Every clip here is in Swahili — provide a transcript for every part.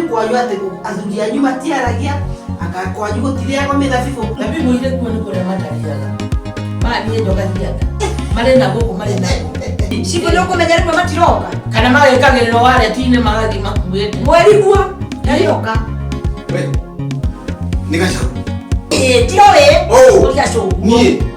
kwanyu ate athuri anyu matiaragia akakwanyu gutiriago mithabibu na bibu ile kwa ni kore matariaga mani ndoga thiaga marenda goko marenda siko loko mejari kwa matiroka kana magekagiriro wale tine magathi makuete mwerigwa narioka we nigacha tio we oh uliacho ni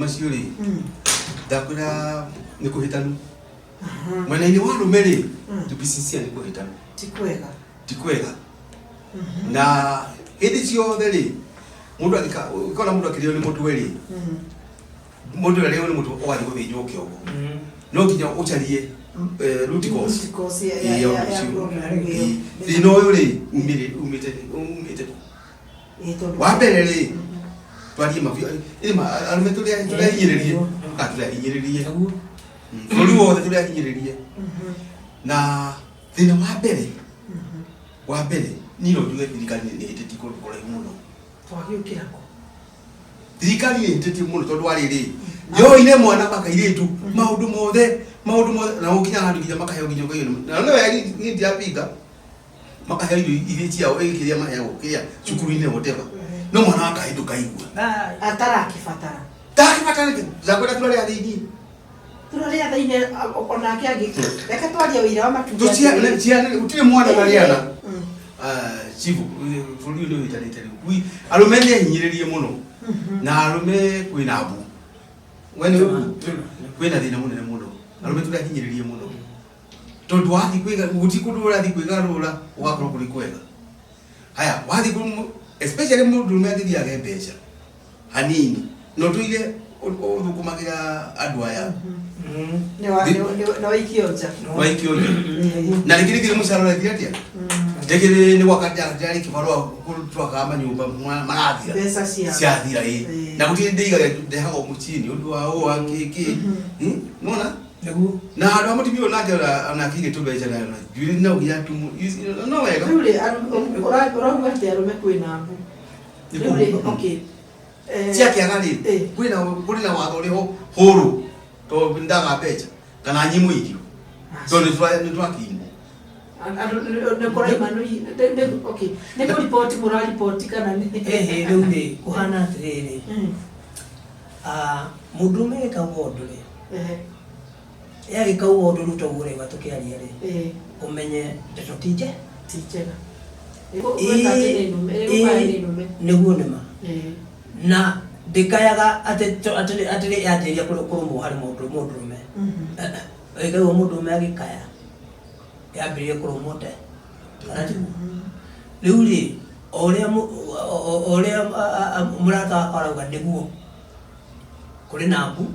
Maciuri ndakura ni kuhitanu mwana ini wa rumeri tubisisia ni kuhitanu tikwega na hindi ciothe ri mundu akikona mundu akirio ni mutu ri mundu leo ni mutu owathi guthinjwo kiongo no nginya ucarie root cause thina uyu ri umite wa mbere ri twari mafio ima arume tulia hinyiririe atula hinyiririe muri wothe tulia hinyiririe na thina wa mbere ni ro njuge thirikari ni hiteti kora muno twagiukirako thirikari ni hiteti muno tondu ari ri yo ine mwana makairitu maundu mothe na ukinya handu nginya makaheo nginya kwa hiyo na no yari ni ndiapinga makaheo ile ciao ikiria maheo kia cukuru ine whatever no mwana akahinduka igwa atarakifatara zakwenda turare athini turare athini ona kiangi reka twaria wira wa matuja tucia utire mwana nariana chifu furi ule witanite wi arume ni hinyiririe muno na arume kwina abu wene kwina thina munene muno arume turi hinyiririe muno tondu wathi kwiga utikudura thi kwiga rura ugakorwo kuri kwega haya wathi especially mundu umeathiri age mbeca hanini no tuile uthukumagira andu aya ne waikioja na likiri musarura kiatia ndekere ni wakati ajari kibarua kutwaka amanyumba marathia pesa cia thira na gutire ndiga ndehago muchini undu wao akiki nona na andu amutibio nakera anakige tubeca na juri na ugia tumu no wega yule ora ate arume kwina mbu yule okay cia kiagari kwina watho riho huru to ndaga beca kana nyimu irio so ni twakimbo ne kora imanu okay ne ko report moral report kana ni riu ni kuhana atiriri mudume ka wodure yari ka wodu ruto gure gatukiaria ri umenye ndeto tije niguo nima na ndikayaga atiri yatiria kurumu hari mundurume egao mundurume agikaya yambirie kurumote riu ri oria murata arauga niguo kuri nambu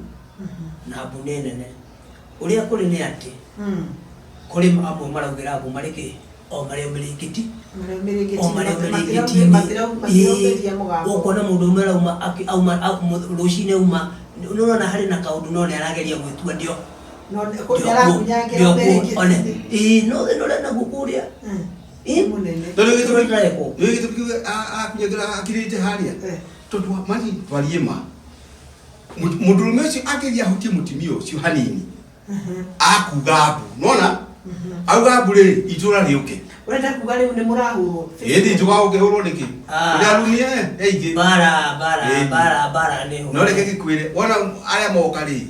nambu nene uria kuri ni ati kuri amwe maraugira mbu mariki o maria mirikiti ukona mundu umwe auma rucine uma nona hari na kaundu none arageria gwitua ndio no na gukuria akirite haria tondu mani twariema mundurume ucio akiria hutie mutimio ucio hanini akugabu nona augabu ri itura riuke urenda kuga riu ni murahurwo ethi tugaguke hurwo niki urarumie eige bara ni no reke gikwire wona aria moka ri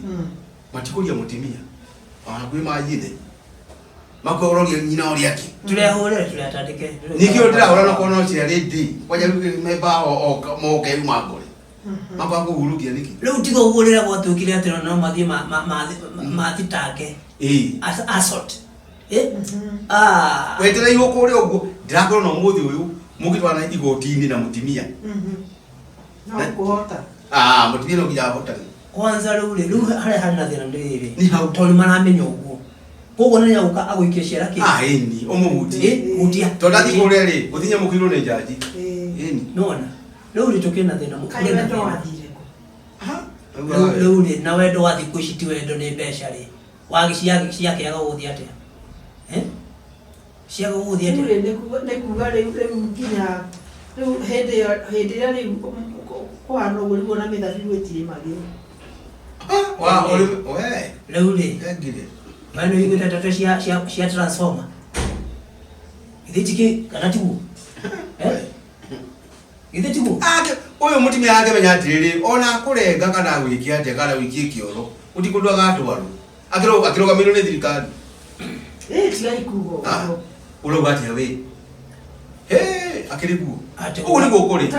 matikuria mutimia gwi majithe makororia nyina ori aki turehurire turatandike nikio ndira na kono cia redi kwaja meba moke umagore mabango hurukia niki riu tigo ugurira gwatukire atiro no mathie mathitange assault wetera ihuko uri uguo ndirakorwo no muthi uyu mugitwana igoti-ini na mutimia no kuhota mutimia no nginya hota kwanza riu hari na thina ndiri ni hau tondu maramenya uguo koguo ni nyauka agwikia ciara ki ni umuhuti hutia tondu athi kuria ri uthinya mukirwo ni jaji nona riu ri tukina thina mukire na thina riu ri na wendo wathi kuciti wendo ni mbeca ri wagiaga guthia atia ciaga guthia atia ne kuga riu nginya riu hindi ria riu kwa no gwe bona mithabibu etire magio wa we leuli ngire bano yingi tata cia transformer ithitiki kana tibu ithitibu oyo mutimia yake menya atiriri ona kurenga kana wiki ate kana wiki kioro utikundwa gatwaru akiroga mino ne thirikari tiga ikugo ulo gati we akiribu uli gukuri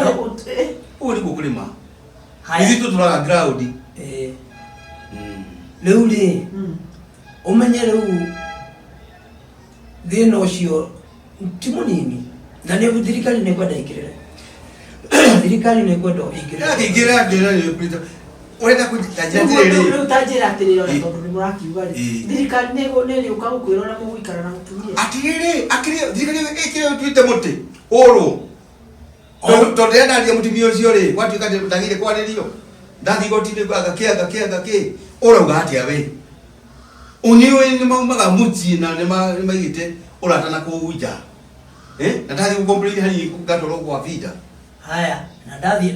uli gukuri ma hizi tu turaga ground leuli umenye reu thina ucio ti munini na ne thirikari ne kwenda ikirira thirikari ne kwenda ikirira ngira ni prito urenda kutajira rero utajira atirira na tondu ni murakiuga thirikari ne ukagukwira na muguikara na mutumia atiriri akiri thirikari ikire twite muti oro tondu enda mutumia ucio ri watu kati ndagire kwaririo ndathi gotine agakia ora ugatia we uniwe ni maumaga muti na ni maigite uratana kuuja na ndathi kukomplete hani gatoro kwa vida haya na ndathi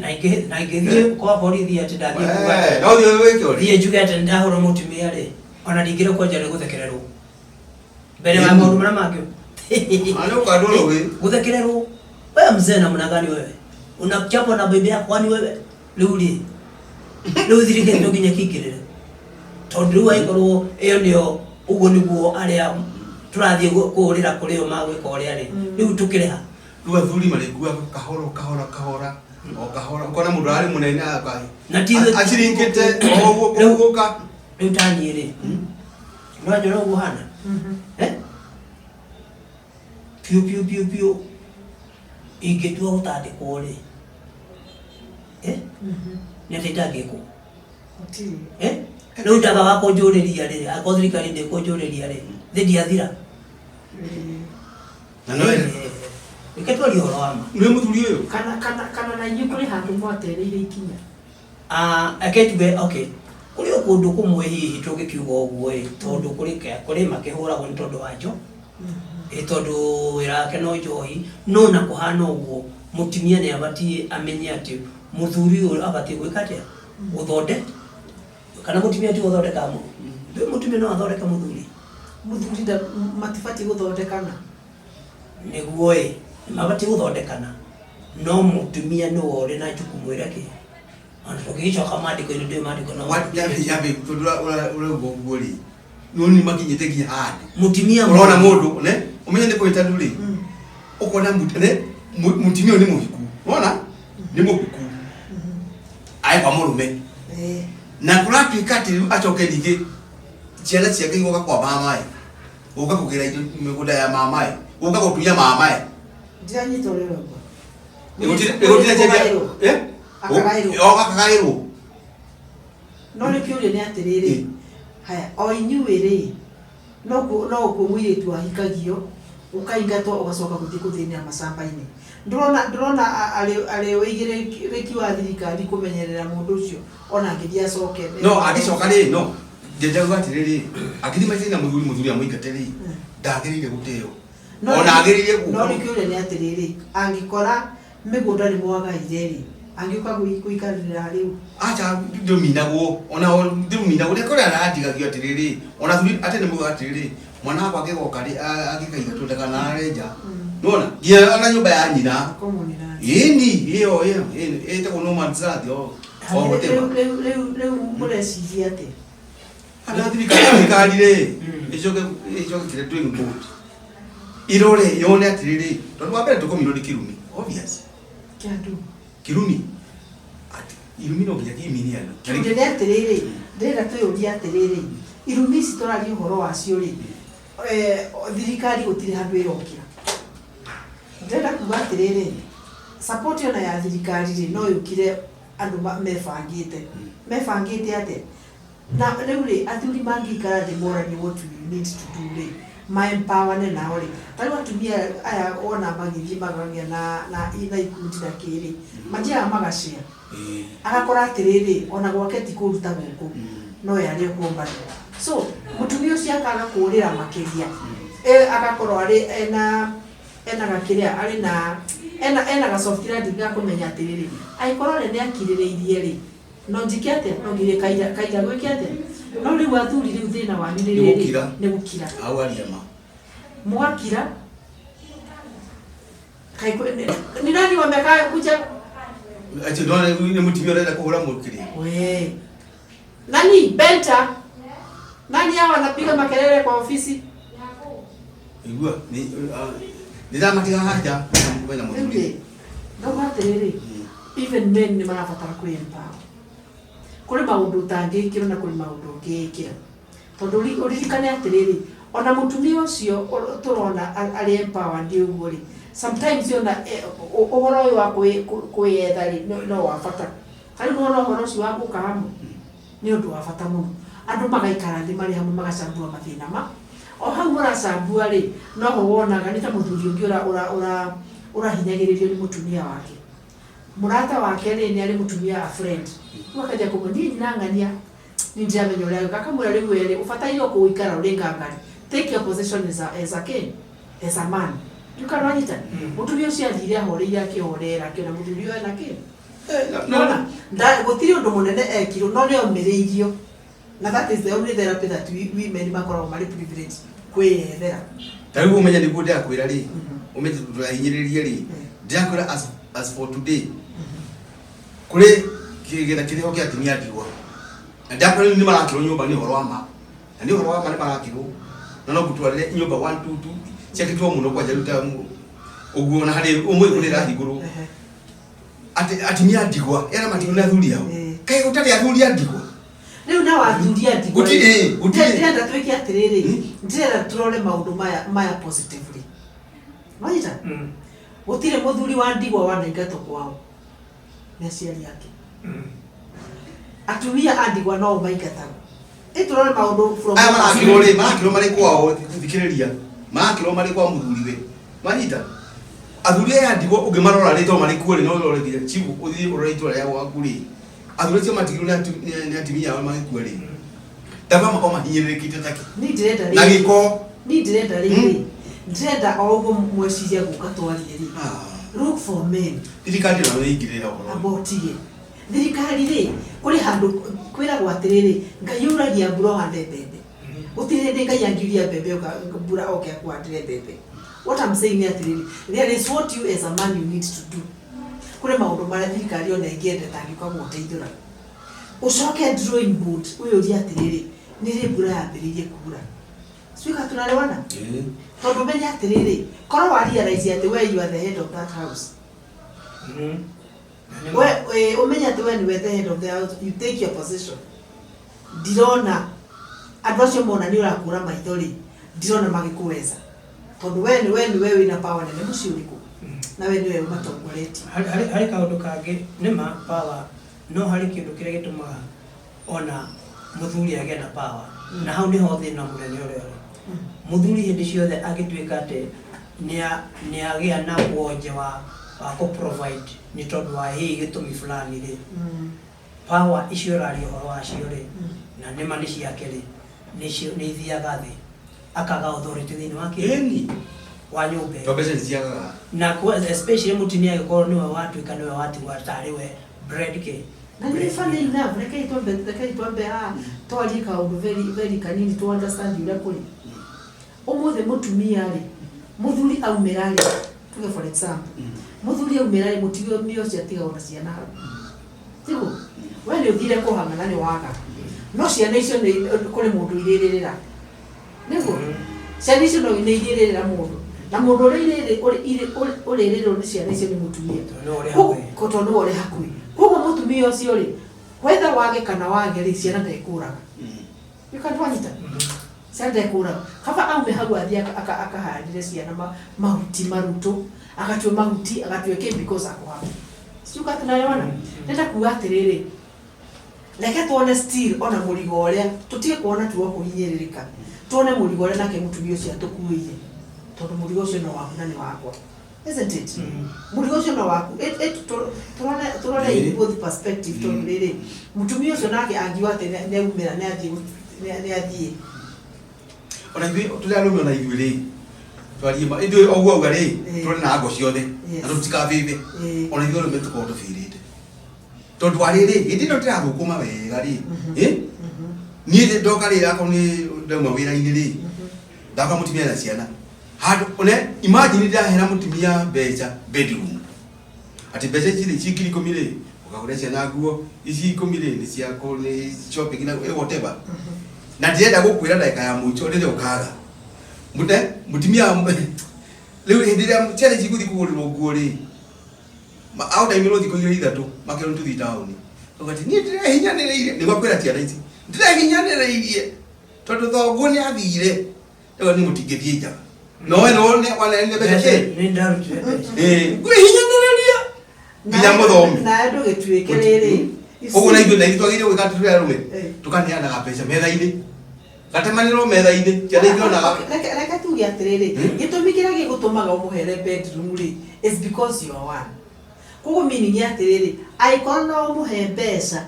na ingithie kwa borithi ati ndathi kuga no dio wekyo thie juga ati ndahoro mutumia ri ona ndingire kwanja guthekererwo mbere ma maundu mara makio ano kadolo we guthekererwo wewe mzee na mna gani wewe unachapa na bebe yako kwani wewe leuli thirikari ndo ginya kikirire tondu wa ikorwo iyo nio ugo niguo aria turathie kurira kurio magwika uria ri riu tukireha ruga thuri malikua kahora o kahora kona mundu ari munene akai na tizo achirinkite oguka riu tani ri no njoro guhana piu ingetua utandikwo ri netitangiko riu ndaga wa kunjuriria ri akothirikari ndi kunjuriria ri thidiathira na no iketwali oroma ni muthuri uyo kana na nyukuri handu mwatereire ikinya aketuge okay kuri kundu kumwe hihi tugikiuga uguo tondu kuri makihura gwe tondu wajo tondu wirake no njohi no na kuhana uguo mutimia ni abati amenye ati muthuri uyu abati gwikatia uthonde kana mutimia ti uthondeka mu ndio mutimia no athondeka muthuri nda matifati guthondekana niguo mabati guthondekana no mutumia no ore na jukumu irake ana tugicoka mandiko ni ndio mandiko no yabe tudura ura gogori noni makinyete ginya hadi mutimia urona mundu ne umenye ndiko itaduri ukona mutene mutimia ni muhiku unaona ni muhiku ai kwa murume na kuratu ikati achoke nige ciana ciake igoka kwa mamae uka kugira miguda ya mamae uka kutunya mamae ndianyi torero egotira ceria akagairwo no ni kiuria ni atiriri haya o inyuiri no ku mwiritu ahikagio ukaingatwo ugacoka guthii kuthinia macamba-ini ndurona ari wigiriki wa thirikari kumenyerera mundu ucio ona ngithia coke no agicoka ri no ndendaga atiriri akithima cina muthuri amuingatiri ndagirire guteo ona agirire ku no ni kiuria ni atiriri angikora migunda ni mwagaire ri angioka guikarira riu acha ndominagwo ona ndominagwo ne kora aradigagio atiriri ona thuri atene mugo atiriri mwana wako agigoka ri agikaiga tutakana areja nona ngia ana nyumba ya nyina komunina yini hiyo ete kuno manzadi leu mureciria ati ana thirikari ri icoke kire doing good irore yone atiriri tondu wapere tukomiro kirumi obvious kirumi ati irumi no ginya kimini ano kirumi atiriri ndira tuyuria atiriri irumi citorari uhoro wacio ri thirikari gutire handu irokira ndira kuga atiriri support yona ya thirikari ri no yukire andu mebangite ate na riu ri athuri mangikara thi morani what we need to do ri my empowerment na ori tari atumia aya ona magithie magagia na ikundi na kiri majia magacia agakora atiriri ona gwake ti kuruta guku no yari kuomba so mutumia ucio akaga kurira makiria agakorwo ari ena gakiria ari na ena gasoftira ndinga kumenya atiriri aikorwo ne akiririirie ri no njikete no ngire kaira gwikete no ri wathuri ri thina wa ni ni gukira au aliama mwakira kaiko ni nani wameka kuja ati ndo ni mutimio renda kuhura mukiri we nani benta nani hawa anapiga makelele kwa ofisi igua ni dama tia haja kubena mutimio no materere even men ni marabatara kwempower kuri maundu tangikira na kuri maundu ngikira tondu uririkane atiriri ona mutumia ucio turona ari empower ndi uguo ri sometimes yona uhoro uyu wa kwiyetha ri no wabata hari no uhoro ucio wa gukahamu ni undu wa bata muno andu magaikara ndi mari hamwe magacambua mathina ma o hau muracambua ri no ho wonaga ni ta muthuri ungi urahinyagiririo ni mutumia wake murata wake ri ni ari mutumia a friend wakaja kumwini nangania ni njia menyo leo kaka mura ri wele ufatayo kuikara ulenga ngani take your position as a king as a man yukaranyita mutumia ucio athire ahore yake horera kiona mutumia we nake no nda gutiri undu munene ekiro no ni omereirio na that is the only therapy that women makora mari privilege kwethera taribu umenya ni gude akwira ri umenya turahinyiririe ri ndiakwira as for today kuri kigera kiri hokia atimia ndiwa ndiakwira ni marakiro nyumba ni horo ama na ni horo ama ni marakiro no gutwarire nyumba 1 2 2 chekitwo muno kwa jaruta uguo na hari umwe kurira higuru atimia ndigwa era matino na thuri yao kai utari athuri ndigwa riu na wathuria ndigwa ndenda twike atiriri ndenda turore maundu maya positively wajita gutire muthuri wa ndigwa wanengato kwao na ciari yake atumia andigwa no maingata turore maundu from makiro mari kwao thikiriria makiro mari kwa muthuri we wajita athuri ya ndigwa ungimarora rito mari kuore no rore nginya chibu uthi uraitwa ya wakuri athuri cio matigiro ni atimia wa mari kuore taba makoma hinyirikite take ni direta ri na giko ni direta ri direta ogo mweciria gukatwarire ri look for men thirikari no ingirira horo abotie thirikari ri kuri handu kwira gwatiriri ngayuragia mburo hande bebe utirende ngayangiria bebe ukabura okay kwatire bebe. What I'm saying is there is what you as a man you need to do. Kule maundu mara thirikari ona ingende tangikwa guteithura ucoke drawing board uyo ri atiriri nire mbura yambiririe kura swika tunarewana tondu menya atiriri korwo wari realize ati where you are the head of that house we umenya ati when you are the head of the house you take your position dirona adwacio mona ni urakura maithori dirona magikuweza tondu wewe ina power nene muciuriku na wewe niwe umatongoreti hari kaundu kangi nima power no hari kindu kire gitumaga ona muthuri age na power na hau niho thina munene uri muthuri hindi ciothe agituika ati ni agia na wonje wa ko provide ni tondu wa hii gitumi fulani ri power icio rari horo wa cio ri na nima ni ciake ri ni ithiaga thi akaga authority thini wa kini wa nyumba tobese ziaga na especially mutimia gikoro niwe watu ikaniwe watu watariwe bread ke na ni funny enough lekai tombe twalika undu very kanini to understand yule kuli umuthe mutumia ri muthuri aumerari tuge for example muthuri aumerari mutigio mio cia tiga ona ciana tigo wale uthire kuhangana ni waga no ciana icio ni kuri mundu iririra nego ciana icio no ni iririra mundu na mundu uririro ni ciana icio ni mutumia ko tondu uri hakui koguo mutumia ucio ri wetha wage kana wage ri ciana ndekuraga ikatwanyita ciana ndekuraga kaba aume hau athia akahandire ciana mahuti maruto agatwe mahuti agatwe ke because akwa siuka tunaelewana nenda kuatiriri leke tuone still ona murigo uria tutie kuona tuo kuhinyiririka tuone murigo uria nake mutumia ucio atukuiye tondu murigo ucio no waku na ni wakwa isn't it murigo ucio no waku tuone in both perspective tondu riri mutumia ucio nake angiwa ate ne umira ne athie ona ithui tuli arume ona ithui ri twari ma ithu ogwo gari turi na ngo ciothe na tutikabibe ona ithu rume tukondo firite tondu ariri indi no tira thukuma wega ri ni ndoka ri yako ni ndauma wira-ini ri ndaka mutimia na ciana handu one imagine ndahera mutimia mbeca bedroom ati mbeca ici cikiri komire ukagura ciana nguo ici komire ni ciako ni shopping na whatever na ndienda gukwira ndaika ya muico ndire ukaga mutimia leo hindiria challenge iguthi kugurira nguo ri ma au daimiro thiko ire ithatu makero ntuthi town ugati ni ndire hinyaniriire ni gwakwira ciana ici ndire hinyaniriire tondu thogu ni athire ego ni mutingithie njaga no ne wana ne beca ni ndaruti gwe hinyaniriria nginya muthomi na ndu gituike riri ugu na ithu na twagire gwika turia rume tukaneana gabeca metha-ini gatemanirwo metha-ini ciana ikionaga reka tuge atiriri gitumi kiria gigutumaga umuhere bedroom ri is because you are one kugo meaning atiriri aikoro no umuhe mbeca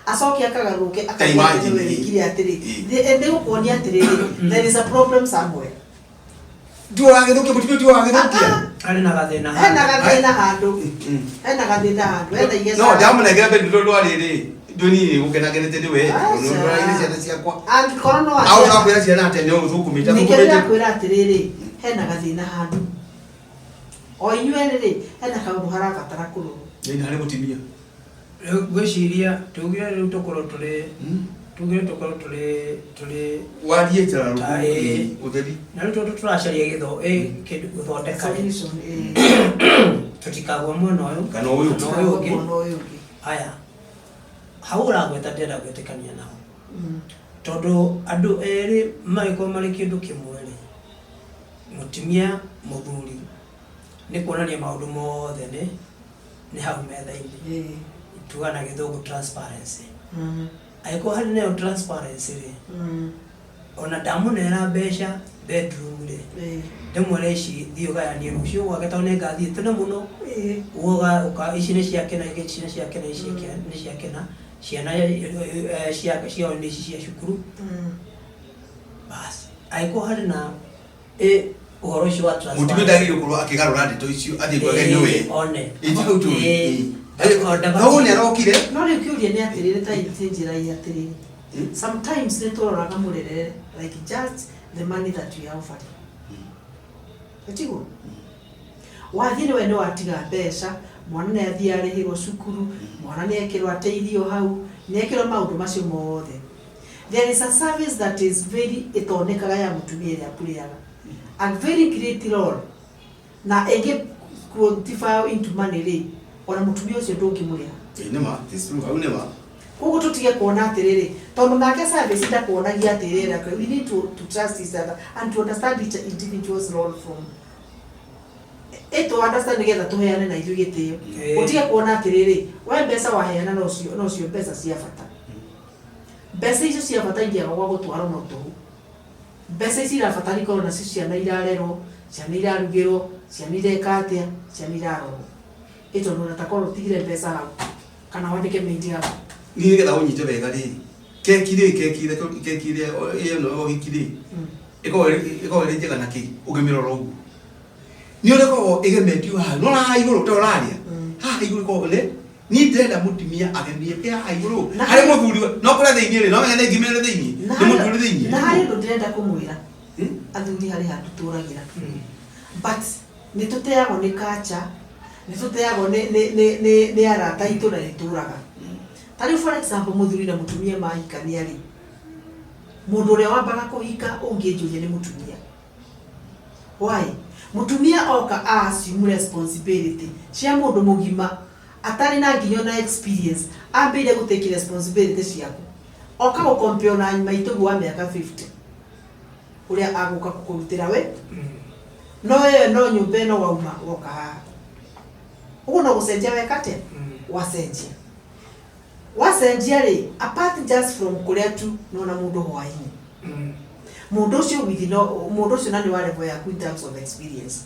acoke akagaruke akaimagine atiriri ndi gukuonia atiriri there is a problem somewhere ndioragithukia mutimio ndioragithukia ari na gathina hena gathina handu hena igesa no ndamunengera bedroom rwariri ndoni gukenagenete niwe nuraire ciana ciakwa angikoro no au nakwira ciana ate ni uthukumite nikiria kwira atiriri hena gathina handu o inyuĩ rĩ hena kaũndũ harabatara kũrorwo ni harĩ mutimia gwĩciria tugire rĩu tũkorwo tũrĩ warie njara utheri na rĩu tondũ tũracaria kĩndũ gũthondeka tũtikagwo mwena ũyũ kana ũyũ ũngĩ aya hau ũragweta ndĩrenda gwĩtĩkania nao tondũ andũ erĩ magĩkorwo marĩ kĩndũ kĩmwe rĩ mutimia mũthuri ni kuonania maundu mothe ni hau metha-ini tugana githungu transparency aiko hari nayo transparency ri ona ndamunera mbeca bedroom ri ndimwere ici thio gayanie rucio gwake tondũ nĩngathiĩ tene mũno uga ici nĩ ciakena ici nĩ ciakena ici nĩ ciakena ciana ciao nĩ ici cia cukuru basi aiko hari na uhoro ucio wa transparency mutimia ndagire kurwo akigarura ndeto icio athie gwake niwe one itigo tu no ni arokire no rĩu kĩũria nĩ atĩrĩrĩ ta njĩra ya atĩrĩrĩ sometimes nĩ tũroraga mũrerere like just the money that we are offering etigo wathiĩ nĩwe nĩ watiga mbeca mwana nĩ athiĩ arĩhĩrwo cukuru mwana nĩ ekĩrwo ateithio hau nĩ ekĩrwo maũndũ macio mothe there is a service that is very itonekaga ya mutumia ĩrĩa apuriaga a very great role na ege quantify into money ri ona mutumia ucio ndungimurira nema this true au nema kuko tutige kuona atiriri tondu nake service nda kuonagia atiriri we need to trust each other and to understand each individual's role from eto understand getha tuheane na ithu gitio utige kuona atiriri we mbeca waheana no cio mbeca cia bata mbeca icio cia bata ingiaga gwa gutwara no tuhu mbeca ici irabatari korwo na ciana irarerwo ciana irarugirwo ciana ireka atia ciana irarorwo ito no natakorwo tigire mbeca hau kana wandike mendi hau ni getha unyite wega ri kekire iyo no hikiri iko ri njega naki ugimirora ugu ni ureko igemetio ha no na iguru to raria ha iguru ko le ni ndenda mutimia agemie ya iguru hari muthuri no kura theingi ri no menya ni ngimere theingi ni muthuri theingi na hari ndo ndenda kumwira athuri hari handu turagira but ni tuteago ni culture ni tuteago ni arata itu na ituraga tari for example muthuri na mutumia mahikania ri mundu uria wambaga kuhika ungijuria ni mutumia why mutumia oka assume responsibility cia mundu mugima atari na nginyo na experience ambire gutake responsibility ciaku oka go compare na maitu wa miaka 50 uria aguka kukurutira we no nyumba no wauma woka haha ugo no gucenjia wekate wacenjia ri apart just from kuria tu nona mundu hwaini mundu ucio mundu ucio nani wa level ya in terms of experience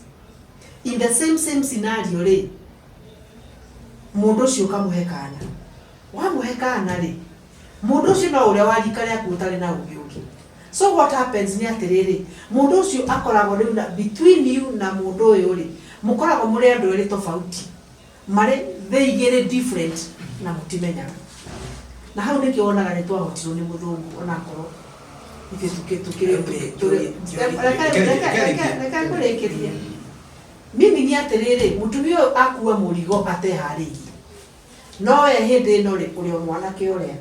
in the same scenario ri mundu ucio kamuhekana wamuhekana ri mundu ucio no uria warika ria kutari na ugiuki So what happens ni atiriri mundu ucio akoragwo riu na between you na mundu uyu ri mukoragwo muri andu eri tofauti mari they get different na mutimenyaga na hau nikio onaga ni twahotirwo ni muthungu ona korwo mimi ni atiriri mutumio akua murigo ateharirie no hindi ino ri uri mwanake uria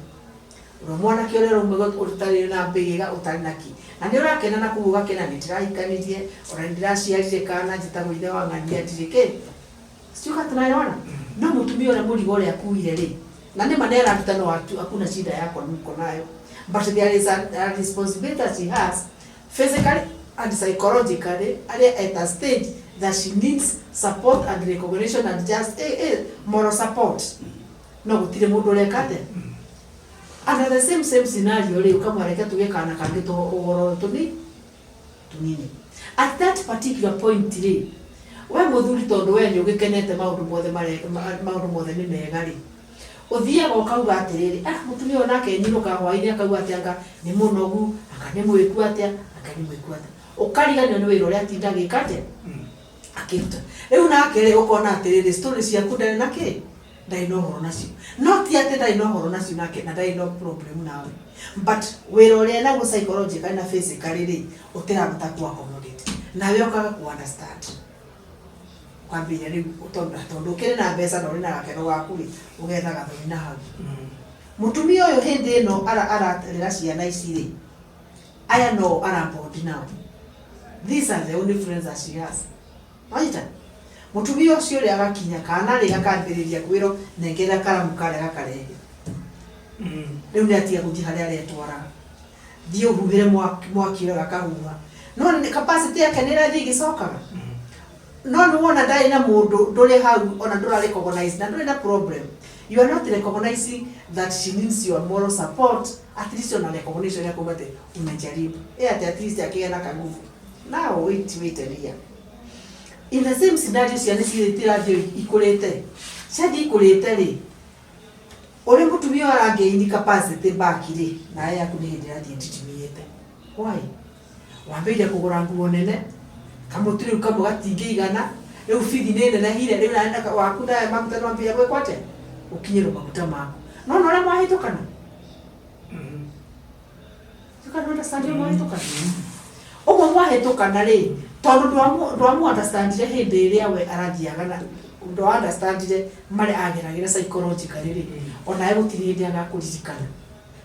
mwanake uria rumwe utari na mbiga utari naki na ni urakena na kuuga kena ni tiraikanirie ora ndiraciarire kana njitagwo ithe wa ng'ania ndirike siuka tunaiona no mutumio uria murigo uria akuire ri na ni manera tutano watu hakuna shida yako niko nayo but there is a responsibility that she has physically and psychologically at a stage that she needs support and recognition and just moral support no gutire mundu rekate and the same scenario le ukamwareka tugekana kange to ogoro tunini at that particular point le we muthuri tondu we nyogekenete maundu mothe ni mega ri uthiaga ukauga atiriri mutumia onake nyiruka hwaini akauga atianga ni munogu akane mwiku atia ukariganio ni wira uria tinda gikate akiruta riu nake ri ukona atiriri story ciaku ndari nake ndai no horo nacio no ti ati ndai no horo nacio nake na ndai no problem nawe but wira uria na psychological na physical ri utiraruta ku accommodate nawe ukaga ku understand kwambia riu tondu kire na mbeca no rina gakeno gaku ri ugetha gathoni na hau mutumia uyu hindi ino ara ciana ici ri aya no arabodi nao these are the only friends that she has right mutumia ucio ri agakinya kana ri akambiriria kwiro nengera karamu kare gakarege riu ni atia guthi haria retwara thie uhubire mwakiro gakahuha no capacity yake ni rathi gicokaga no wona ndai na mundu nduri hau ona ndura recognize na nduri na problem you are not recognizing that she needs your moral support at least on recognition ya kwamba umejaribu at least akiana kanguvu now wait a year in the same scenario ciana ciritirathio ikurite ciathi ikurite ri uri mutumia arangeini capacity back ri na aya kuni hindira thietimiete why wambeire kugura nguo nene kamutiri kamo gatingigana riu fithi nene na hire riu na waku na maguta no mbia gwe kwate ukinyiro maguta mako no no ra mahitokana tukana sadio mahitokana omo mahitokana ri tondu ndwamu understand je hindi iria we arathiaga na ndo understand je mari ageragira psychologically ri ona ye gutiri ndi aga kuririkana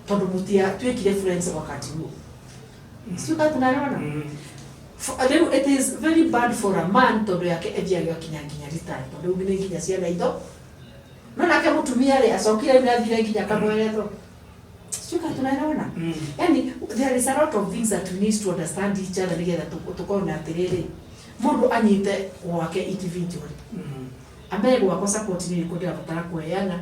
tondu mutia twekire friends wakati huo sio kama tunaona it is very bad for a man tondu yake ethiaga kinya retire tondu ngine kinya ciana itho no nake mutumia ri acokire ni athire kinya kamweretho sio kama tunaona yani there is a lot of things that we need to understand each other together tukona atiriri mundu anyite wake individual amego wako support ni kundi abatara kuheana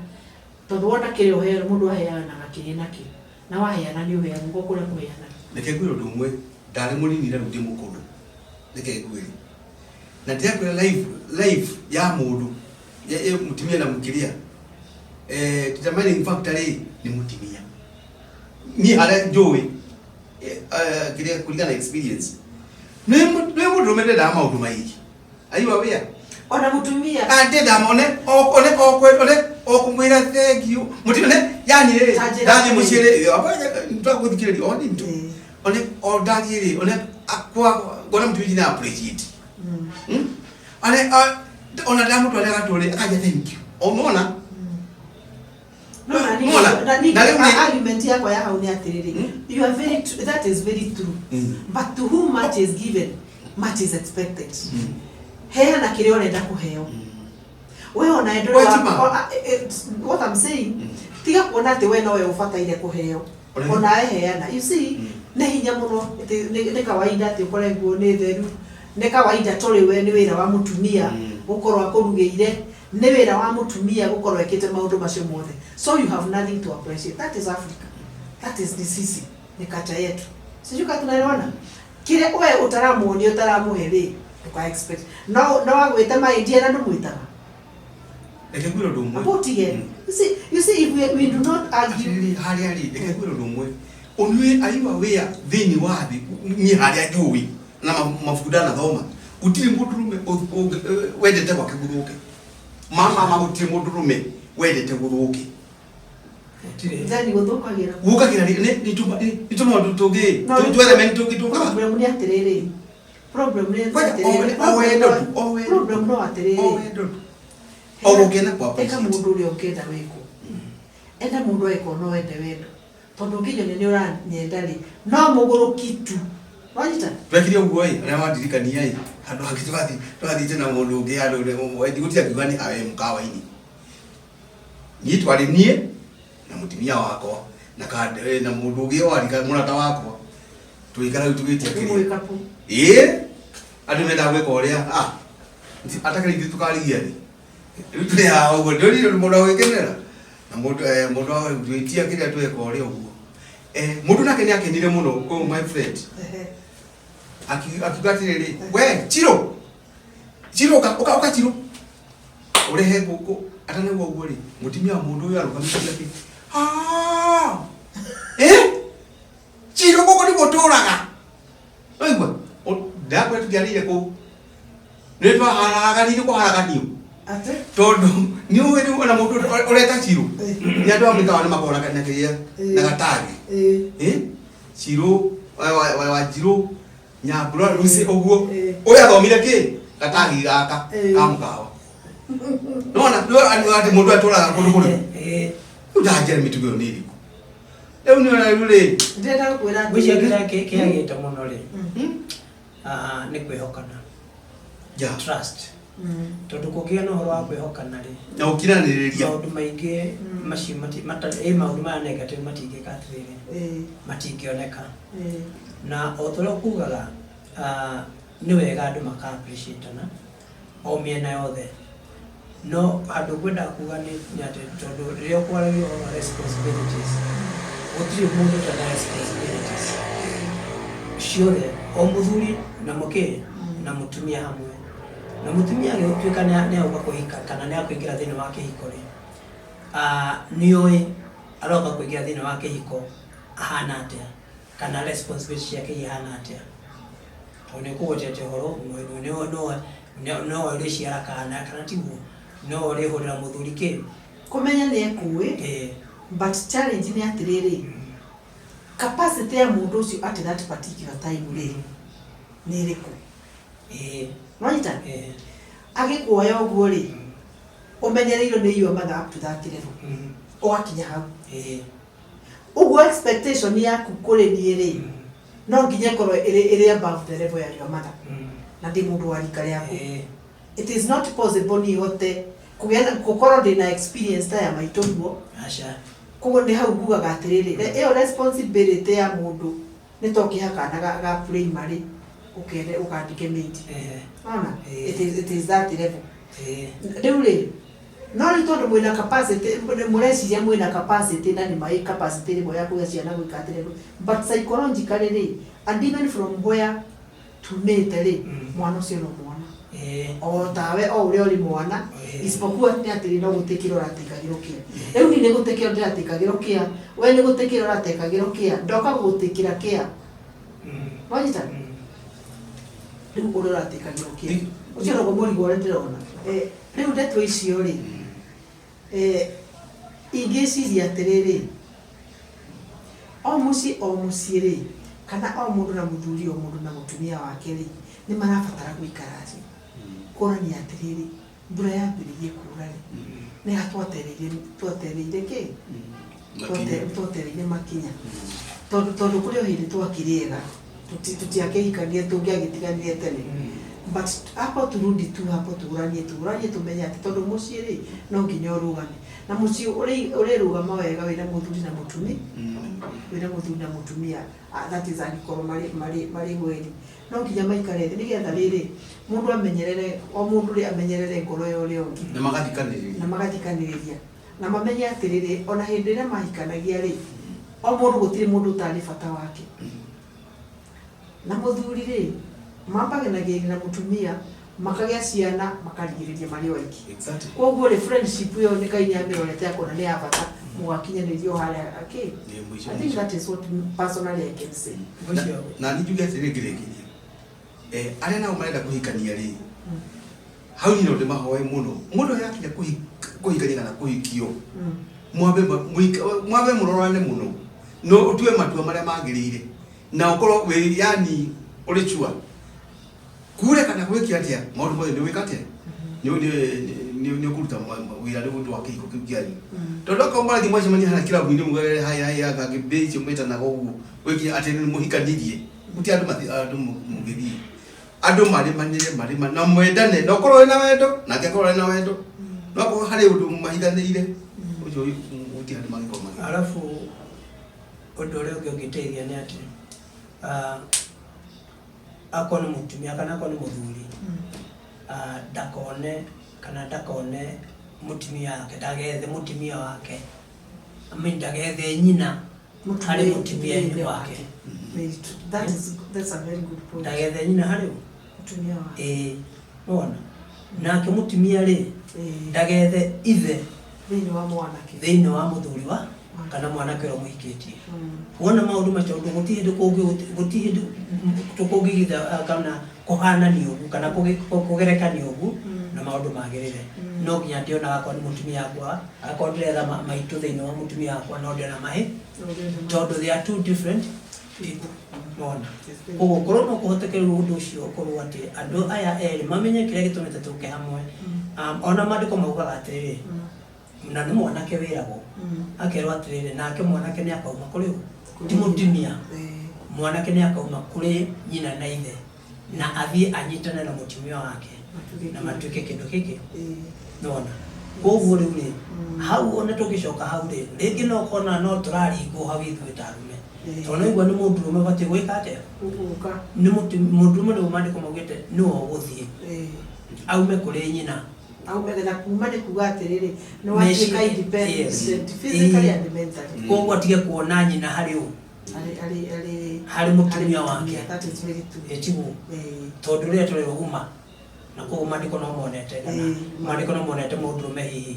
tondu wona kirio hero mundu aheana gakiri naki na waheana ni uheana ngo kule kuheana neke gwiro ndumwe ndari munini na ndi mukuru neke gwiri na ndiakwe live ya mundu ya mutimia na mukiria determining factor ni mutimia ni hale joy kiria kulingana na experience ne mundu mende da maundu maiki ayi wabia ona mutumia ande da mone okumwira thank you mutimia yani dani mushire abanya ntwakuthikire oni ntu one odagire one akwa gona mtu na appreciate ane ona damu to alega tole akaja thank you umeona no na argument yako ya hauni atiriri you are very that is very true but to whom much is given much is expected hea na kile unaenda kuheo wewe unaendelea what I'm saying tiga kuona ati wewe nawe ufata ile kuheo ona heana you see ne hinya muno ne kawaida ati ukore nguo ni theru ne kawaida tole we ni wira wa mutumia gukorwo akurugeire ne wira wa mutumia gukorwo ekite maundu macio mothe so you have nothing to appreciate that is Africa that is the sisi ni kata yetu sijui kama tunaelewana kile wewe utaramuoni utaramuheri uka expect no wagwete maindia na ndumwitaga ekegwiro ndumwe about again you see if we do not argue hali ekegwiro ndumwe onwe aiwa wea thini wathi ni haria njui na mafunda na thoma gutiri mundurume wendete gwake guthuke mama gutiri mundurume wendete guthuke Zani guthukagira gukagira ni tuma tutugi twethe men tukituka problem ni atiriri problem no atiriri ogukena kwa eka mundu uri okenda wiko enda mundu eko no wende wendo tondu nginya ni uranyenda ri no muguru kitu wanyita twekire uguo i na wadirikania i andu akitwathi twathi tena mundu ungi andu wendi gutia kigani awe mukawa-ini ni twari nie na mutimia wako na kande na mundu ungi warika murata wako tuikara tugitia kiri andu menda gweka uria atakari tukarigia ri ritu ya uguo ndori mundu awekenera na mundu tuitia kiri tweka uria uguo mundu nake ni akenire muno my friend akigatiriri we chiro uka chiro urehe guku atane guo ri mutimia mundu uyu arugamite ki chiro guku ni guturaga oigwa ndakwe tugiarire ku nitwa haraganire ku haraganio ate tondu ni uwiri ona mundu ureta chiro ni andu amika wana makora kana kiria na gatagi chiro wa chiro nyambura rusi oguo uria thomire ki gatagi gaka kamukawa nona ati mundu aturaga kundu kundu ndaje mitugo ni iriku leo ni ona yule ndenda kwira gwicia kiagita muno ri ni kwihokana trust tondu kugia no horo wa kwihokana ri na ukiraniriria maundu maingi macio maundu maya negative matingika atiriri matingioneka na otore kugaga ni wega andu maka appreciate na o miena yothe no andu kwenda kuga ni ati tondu rio kwaragia responsibilities gutiri mundu tana responsibilities ciothe o muthuri na muke na mutumia hamwe na mutumia agituika ni auka kuhika kana ni akuingira thini wa kihiko ri nioi aroka kuingira thini wa kihiko ahana atia kana responsibility yake ihana atia one kugoteete horo no ri ciara kana tiguo no ri horera muthuri ki kumenya ni ekuwi but challenge ni atiriri capacity ya mundu ucio at that particular time ri ni iriku wanyita agikuoya uguo ri umenyereiro ni iyo matha up to that level ugakinya hau uguo expectation yaku kuri ni ri no nginya korwo iri above the level ya your mother na ndi mundu wa rika riaku it is not possible ni hote kukorwo ndina experience ta ya maituguo acha kugo ni hau ngugaga atiriri iyo responsibility ya mundu ni tokihakana ga primary ukende ukandike mate ona it is that level riu no ni tondu mwina capacity mureciria mwina capacity na ni mai capacity rimwe ya kuya ciana gwika atiriri but psychologically ri and even from where to meet ri mwana ucio no mwana o tawe o uri uri mwana isipokuwa ni atiri no gutikira ratikagiro kia riu ni gutikira ratikagiro kia we ni gutikira ratikagiro kia ndoka gutikira kia wanyita riu uri ratikagiro kia ucio no gumuri gore ndirona riu ndeto icio ri ingiciria atiriri o muci ri kana o mundu na muthuri o mundu na mutumia wake ri ni marabatara guikara thi kurani atiriri mbura yambiririe kura ri ni atwatereire ki twatereire makinya tondu kuri o hindi twakiriega tutiakihikanie tungiagitiganire tene but hapo turudi tu hapo tuguranie tumenya ati tondu muci ri no nginya urugame na muci uri rugama wega wina muthuri na mutumia that is angikoro mari weri no nginya maikare thi nigetha riri mundu amenyerere o mundu ri amenyerere ngoro yo ri ongi na magathikaniria na mamenye atiriri ona hindi ria mahikanagia ri o mundu gutiri mundu utari bata wake na muthuri ri mampagenagia na mutumia makagĩa ciana makarigĩrĩria marĩ oiki. Exactly. Koguo rĩ friendship ĩyo nĩ Ngai nĩamĩrorete akona nĩ ya bata mũgakinyanĩrio harĩa akĩ. I think that is what personally I can say. Na ni njuge atĩrĩ ngĩrĩkĩria. Arĩa nao marenda kũhikania rĩ. Hau ni no ndĩmahoe mũno. Mũndũ yakinya kũhikania kana kũhikio. Mwambe mũrorane mũno. No ũtue matua marĩa magĩrĩire. Na ũkorwo wĩ yani ũrĩ chua. Kure kana gwĩkia atĩa maũndũ mothe nĩ wĩka atĩa. Nĩ ũkũruta wĩra nĩ ũndũ wa kĩhiko kĩu kĩanyu. Tondũ ko mara thimũ cemania hana kirabu-inĩ mugere haya ngagĩmbĩ icio metanaga ũguo gwĩkia atĩ nĩ mũhikanirie. Muti andũ mũgĩthiĩ. Andũ marĩ na mwendane na ũkorwo wĩna wendo na ngĩkorwo wĩna wendo. No ko harĩ ũndũ mahikanĩire. Ũcio ũti andũ magĩkoma. Alafu ũndũ ũrĩa ũngĩteithia nĩ atĩ akona mutumia kana akona muthuri ndakone mutumia wake ndagethe mutumia wake ndagethe nyina harĩ mutumia wake. That's a very good point. Ndagethe nyina harĩ mutumia wake. Nona nake mutumia rĩ ndagethe ithe thĩinĩ wa muthuri wa kana mwanake ũrĩa mũhikĩtie. Wona maũndũ macio gũtirĩ hĩndĩ tũkũngĩgitha kana kũhanania ũguo kana kũgerekania ũguo na maũndũ magĩrĩre. No nginya ndĩonaga akorwo nĩ mutumia wakwa akorwo ndĩretha maitũ thĩinĩ wa mutumia wakwa no ndĩona mahĩ tondũ they are two different people. Nona koguo korwo no kũhotekerwo ũndũ ũcio ũkorwo atĩ andũ aya erĩ mamenye kĩrĩa gĩtũmĩte tũke hamwe. Ona maandĩko maugaga atĩrĩrĩ na nĩ mwanake wĩragwo akerwo atĩrĩrĩ nake mwanake nĩ akauma kũrĩ ti mutumia. Mwanake nĩ akauma kũrĩ nyina na ithe na athiĩ anyitane na mutumia wake na matuĩke kĩndũ gĩkĩ. Nona koguo rĩu rĩ hau ona tũngĩcoka hau rĩ rĩngĩ no kona no tũraringwo hau ithuĩ ta arũme tondũ igua nĩ mũndũrũme batiĩ gwĩka atĩa nĩ mũndũrũme nĩguo maandĩko maugĩte nĩwe ũgũthiĩ aume kũrĩ nyina na kuma nĩ kuga atĩrĩrĩ nĩ watuĩka independent physically and mentally. Koguo atige kuona nyina harĩ harĩ mutumia wake. That is very true. Etigu tondũ rĩrĩa tũrĩ ũguma na koguo maandĩko no monete kana maandĩko no monete mũndũrũme hihi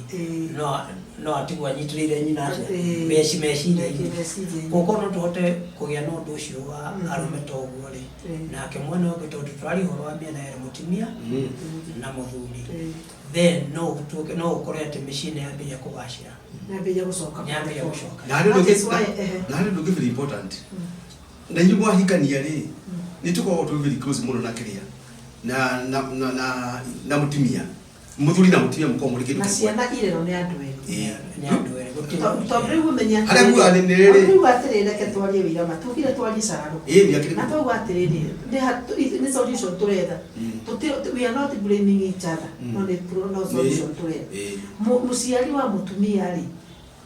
no atigwo anyitĩrĩire nyina atĩa meciria-inĩ. Koguo no tũhote kũgĩa na ũndũ ũcio wa arũme ta ũguo rĩ nake mwena ũngĩ tondũ tũrarĩ ũhoro wa mĩena yerĩ mutumia na mũthuri. Then no ũkorwo atĩ mĩciĩ nĩ yambĩrĩria kũgacĩra yambĩrĩria gũcoka. Na harĩ ũndũ ũngĩ very important na inyuĩ mwahikania rĩ nĩ tũkoragwo twĩ very close mũno na kĩrĩa na mutumia muthuri na mutumia mũkorwo mũrĩ kĩndũ na ciana irerwo nĩ andũ erĩ. Tondũ rĩu ũmenya harĩa nguga nĩ rĩrĩ rĩu atĩrĩrĩ reke twarie wĩra ma tugire twarie cararũkũ na tauga atĩrĩrĩ nĩ solution tũretha. We are not blaming each other. No solution tũretha. Mũciari wa mutumia rĩ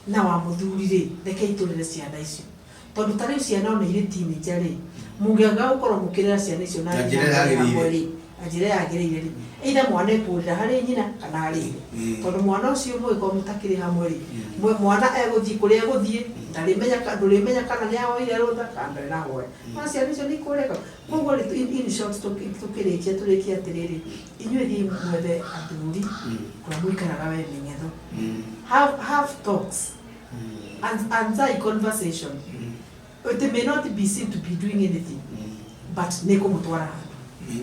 na wa muthuri rĩ reke itũrĩre ciana icio tondũ ta rĩu ciana ona irĩ teenager rĩ mũngĩaga gũkorwo mũkĩrera ciana icio na njĩra yagĩrĩire rĩ either mwana ekũrĩra harĩ nyina kana harĩ tondũ mwana ũcio mũgĩkorwo mũtakĩrĩ hamwe rĩ mwana egũthiĩ kũrĩa egũthiĩ ndũrĩmenya kana nĩ ahoire rũtha kana ndarĩ nahoya na ciana icio nĩ ikũreka. Koguo in short tũrĩkie atĩrĩrĩ inyuĩ thiĩ mwethe athuri kũrĩa mũikaraga wemeng'etho have talks and conversation. They may not be seen to be doing anything but nĩ kũmũtwara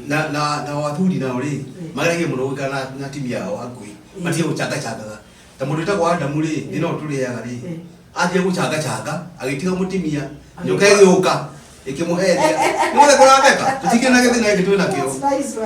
na wathuri nao rĩ mageragie mũno gũikara na timia yao hakuhĩ matige gũchangachangaga ta mũndũ wĩtagwo Adamu rĩ nĩ no tũrĩaga rĩ athiĩ gũchangachanga agĩtiga mũtimia nyoka ĩgĩũka ĩkĩmũhe nĩ mũtheko na meka tũtikĩona gĩthĩna gĩkĩ twĩna kĩo.